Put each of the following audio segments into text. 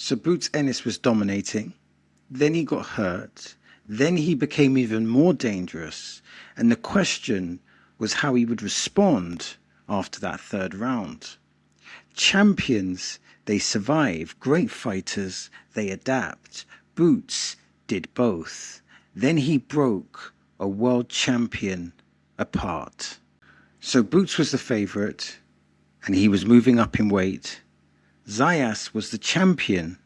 So Boots Ennis was dominating, then he got hurt, then he became even more dangerous, and the question was how he would respond after that third round. Champions, they survive. Great fighters, they adapt. Boots did both. Then he broke a world champion apart. So Boots was the favourite, and he was moving up in weight. Zayas was the champion.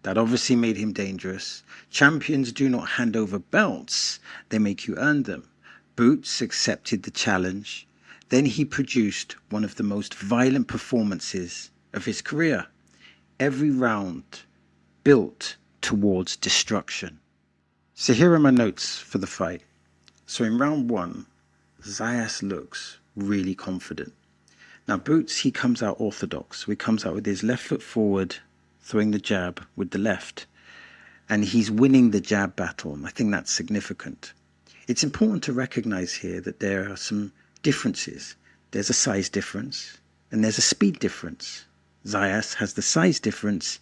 That obviously made him dangerous. Champions do not hand over belts, they make you earn them. Boots accepted the challenge. Then he produced one of the most violent performances of his career. Every round built towards destruction. So here are my notes for the fight. So in round 1, Zayas looks really confident. Now Boots, he comes out orthodox. So he comes out with his left foot forward, throwing the jab with the left. And he's winning the jab battle. And I think that's significant. It's important to recognize here that there are some differences. There's a size difference and there's a speed difference. Zayas has the size difference,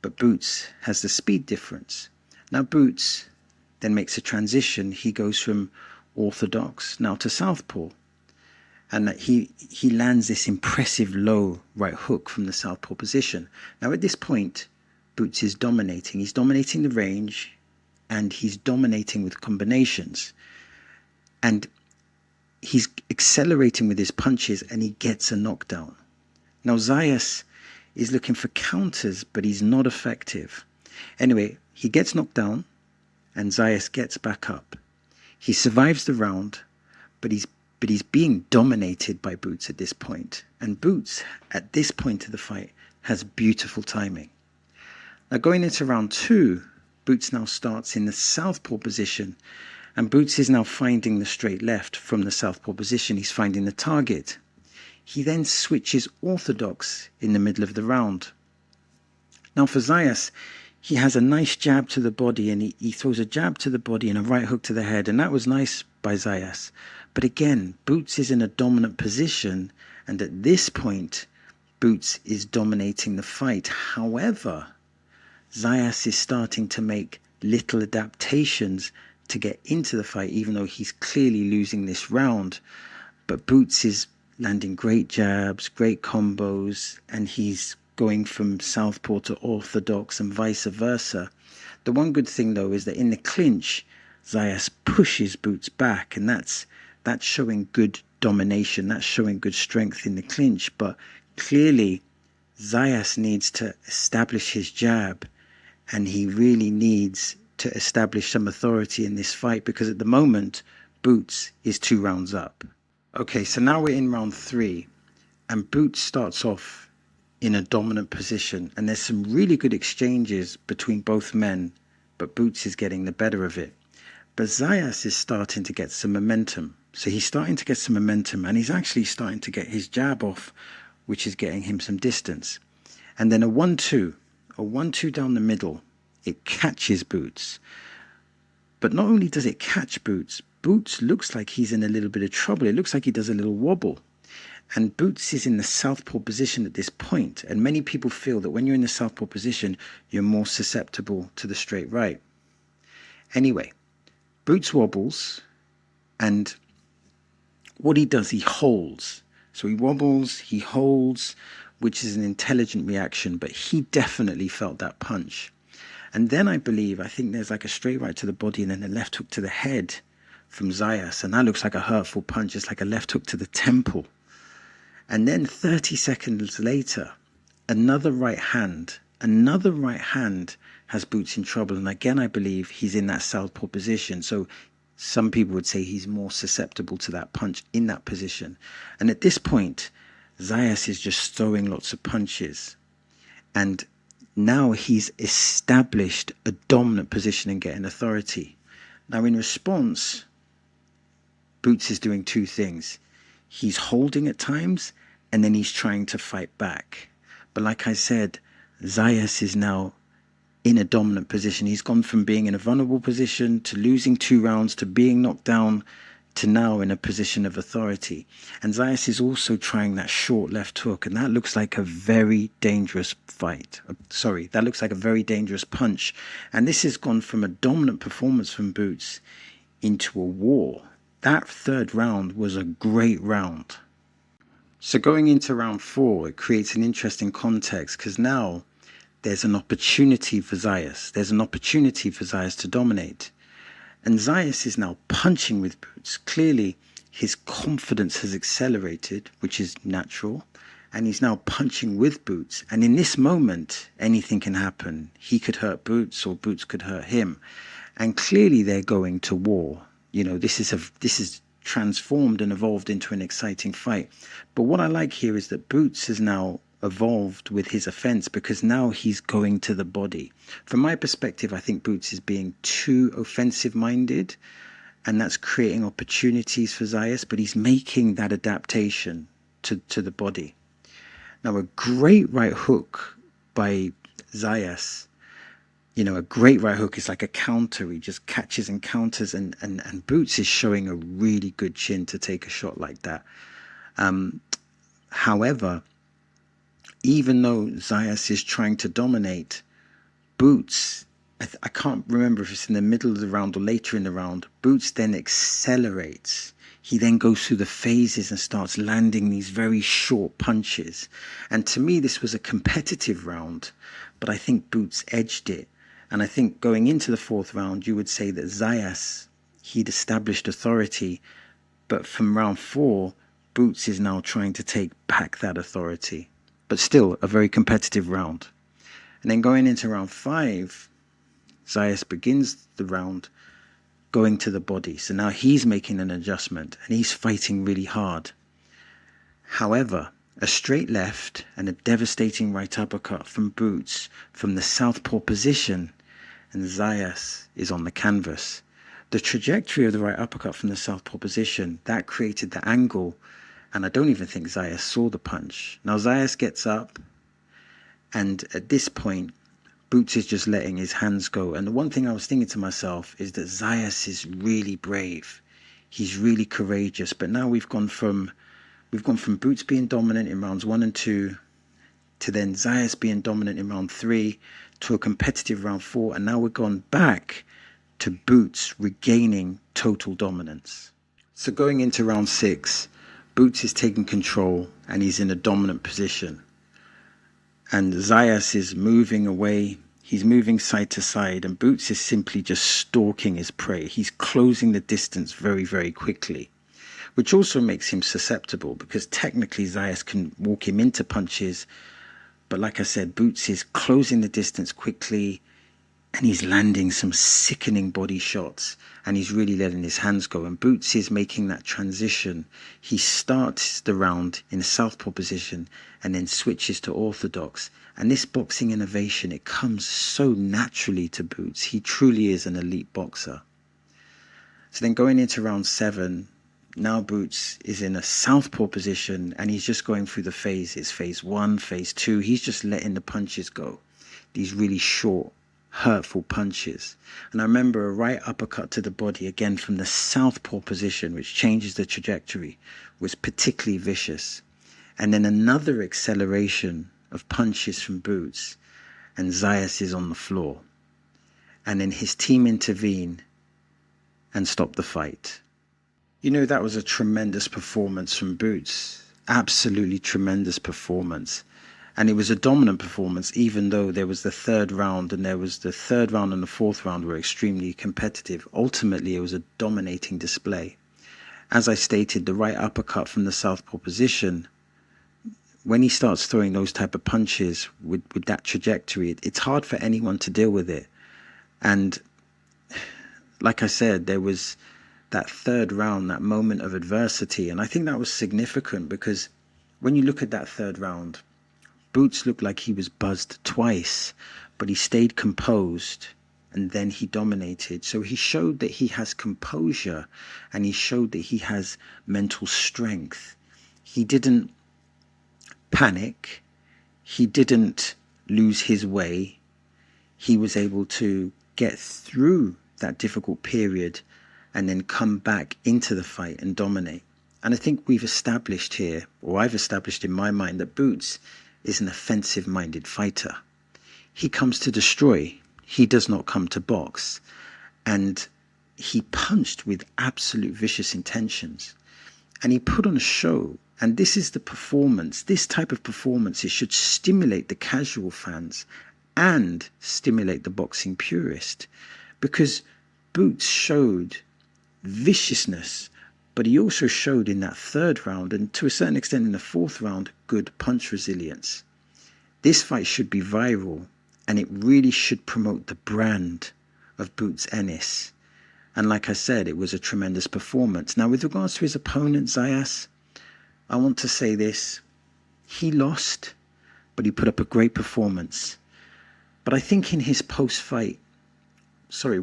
but Boots has the speed difference. Now Boots then makes a transition. He goes from orthodox now to southpaw. And that he lands this impressive low right hook from the southpaw position. Now at this point, Boots is dominating. He's dominating the range and he's dominating with combinations. And he's accelerating with his punches and he gets a knockdown. Now Zayas is looking for counters, but he's not effective. Anyway, he gets knocked down and Zayas gets back up. He survives the round, but he's being dominated by Boots at this point. And Boots, at this point of the fight, has beautiful timing. Now going into round 2, Boots now starts in the southpaw position. And Boots is now finding the straight left from the southpaw position. He's finding the target. He then switches orthodox in the middle of the round. Now for Zayas, he has a nice jab to the body and he throws a jab to the body and a right hook to the head. And that was nice by Zayas. But again, Boots is in a dominant position, and at this point, Boots is dominating the fight. However, Zayas is starting to make little adaptations to get into the fight, even though he's clearly losing this round. But Boots is landing great jabs, great combos, and he's going from southpaw to orthodox and vice versa. The one good thing, though, is that in the clinch, Zayas pushes Boots back, and that's showing good domination, that's showing good strength in the clinch. But clearly Zayas needs to establish his jab, and he really needs to establish some authority in this fight, because at the moment Boots is 2 rounds up. Okay, so now we're in round 3 and Boots starts off in a dominant position, and there's some really good exchanges between both men, but Boots is getting the better of it. But Zayas is starting to get some momentum. So he's starting to get some momentum, and he's actually starting to get his jab off, which is getting him some distance. And then a 1-2 down the middle, it catches Boots. But not only does it catch Boots, Boots looks like he's in a little bit of trouble. It looks like he does a little wobble. And Boots is in the southpaw position at this point. And many people feel that when you're in the southpaw position, you're more susceptible to the straight right. Anyway, Boots wobbles, and what he does, he holds. So he wobbles, he holds, which is an intelligent reaction, but he definitely felt that punch. And then I think there's like a straight right to the body and then a left hook to the head from Zayas, and that looks like a hurtful punch. It's like a left hook to the temple. And then 30 seconds later, another right hand has Boots in trouble. And again, I believe he's in that southpaw position. So some people would say he's more susceptible to that punch in that position. And at this point, Zayas is just throwing lots of punches. And now he's established a dominant position and getting authority. Now in response, Boots is doing 2 things. He's holding at times, and then he's trying to fight back. But like I said, Zayas is now in a dominant position. He's gone from being in a vulnerable position to losing 2 rounds to being knocked down to now in a position of authority. And Zayas is also trying that short left hook, and that looks like a very dangerous fight. That looks like a very dangerous punch. And this has gone from a dominant performance from Boots into a war. That third round was a great round. So going into round 4, it creates an interesting context, because now there's an opportunity for Zayas. There's an opportunity for Zayas to dominate. And Zayas is now punching with Boots. Clearly, his confidence has accelerated, which is natural. And he's now punching with Boots. And in this moment, anything can happen. He could hurt Boots, or Boots could hurt him. And clearly, they're going to war. You know, this is transformed and evolved into an exciting fight. But what I like here is that Boots has now evolved with his offense, because now he's going to the body. From my perspective, I think Boots is being too offensive minded, and that's creating opportunities for Zayas, but he's making that adaptation to the body. Now, a great right hook by Zayas, you know, a great right hook is like a counter. He just catches and counters, and Boots is showing a really good chin to take a shot like that. However, even though Zayas is trying to dominate, Boots, I can't remember if it's in the middle of the round or later in the round, Boots then accelerates. He then goes through the phases and starts landing these very short punches. And to me, this was a competitive round, but I think Boots edged it. And I think going into the 4th round, you would say that Zayas, he'd established authority, but from round 4, Boots is now trying to take back that authority. But still a very competitive round. And then going into round 5, Zayas begins the round going to the body. So now he's making an adjustment, and he's fighting really hard. However, a straight left and a devastating right uppercut from Boots from the southpaw position, and Zayas is on the canvas. The trajectory of the right uppercut from the southpaw position, that created the angle. And I don't even think Zayas saw the punch. Now Zayas gets up, and at this point, Boots is just letting his hands go. And the one thing I was thinking to myself is that Zayas is really brave. He's really courageous. But now we've gone from Boots being dominant in rounds 1 and 2 to then Zayas being dominant in round 3 to a competitive round 4. And now we're gone back to Boots regaining total dominance. So going into round 6, Boots is taking control, and he's in a dominant position. And Zayas is moving away. He's moving side to side, and Boots is simply just stalking his prey. He's closing the distance very, very quickly, which also makes him susceptible, because technically Zayas can walk him into punches. But like I said, Boots is closing the distance quickly, and he's landing some sickening body shots, and he's really letting his hands go. And Boots is making that transition. He starts the round in a southpaw position and then switches to orthodox. And this boxing innovation, it comes so naturally to Boots. He truly is an elite boxer. So then going into round 7, now Boots is in a southpaw position, and he's just going through the phases. Phase 1, phase 2, he's just letting the punches go. These really short, hurtful punches. And I remember a right uppercut to the body, again from the southpaw position, which changes the trajectory, was particularly vicious. And then another acceleration of punches from Boots, and Zayas is on the floor. And then his team intervene and stop the fight. You know, that was a tremendous performance from Boots. Absolutely tremendous performance. And it was a dominant performance, even though there was the 3rd round, and there was the 3rd round and the 4th round were extremely competitive. Ultimately, it was a dominating display. As I stated, the right uppercut from the southpaw position, when he starts throwing those type of punches with that trajectory, it's hard for anyone to deal with it. And like I said, there was that 3rd round, that moment of adversity. And I think that was significant, because when you look at that 3rd round, Boots looked like he was buzzed twice, but he stayed composed, and then he dominated. So he showed that he has composure, and he showed that he has mental strength. He didn't panic. He didn't lose his way. He was able to get through that difficult period and then come back into the fight and dominate. And I think we've established here, or I've established in my mind, that Boots is an offensive-minded fighter. He comes to destroy. He does not come to box. And he punched with absolute vicious intentions. And he put on a show. And this is the performance. This type of performance, it should stimulate the casual fans and stimulate the boxing purist. Because Boots showed viciousness, but he also showed in that third round, and to a certain extent in the fourth round, good punch resilience. This fight should be viral, and it really should promote the brand of Boots Ennis. And like I said, it was a tremendous performance. Now, with regards to his opponent, Zayas, I want to say this. He lost, but he put up a great performance. But I think in his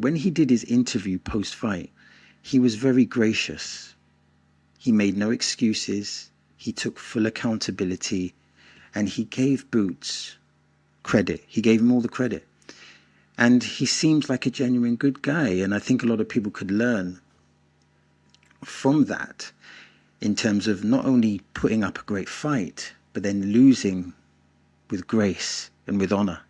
when he did his interview post-fight, he was very gracious. He made no excuses. He took full accountability, and he gave Boots credit. He gave him all the credit. And he seems like a genuine good guy. And I think a lot of people could learn from that in terms of not only putting up a great fight, but then losing with grace and with honor.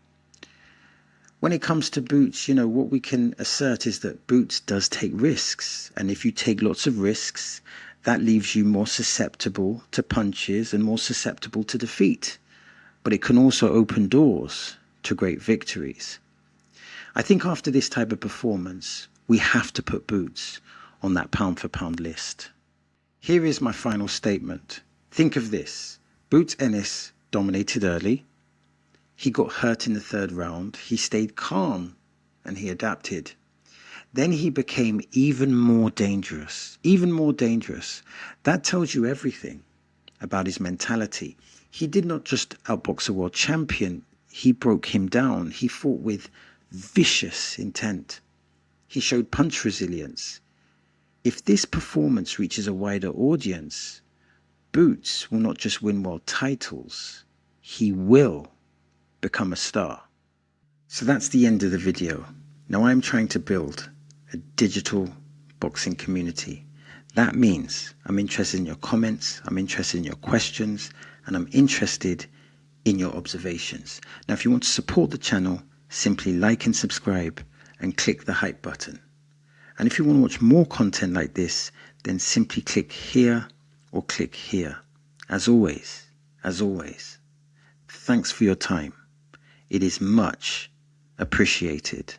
When it comes to Boots, what we can assert is that Boots does take risks. And if you take lots of risks, that leaves you more susceptible to punches and more susceptible to defeat. But it can also open doors to great victories. I think after this type of performance, we have to put Boots on that pound-for-pound list. Here is my final statement. Think of this. Boots Ennis dominated early. He got hurt in the third round. He stayed calm and he adapted. Then he became even more dangerous. That tells you everything about his mentality. He did not just outbox a world champion. He broke him down. He fought with vicious intent. He showed punch resilience. If this performance reaches a wider audience, Boots will not just win world titles, he will become a star. So that's the end of the video. Now I'm trying to build a digital boxing community. That means I'm interested in your comments, I'm interested in your questions, and I'm interested in your observations. Now, if you want to support the channel, simply like and subscribe and click the hype button. And if you want to watch more content like this, then simply click here or click here. As always, thanks for your time. It is much appreciated.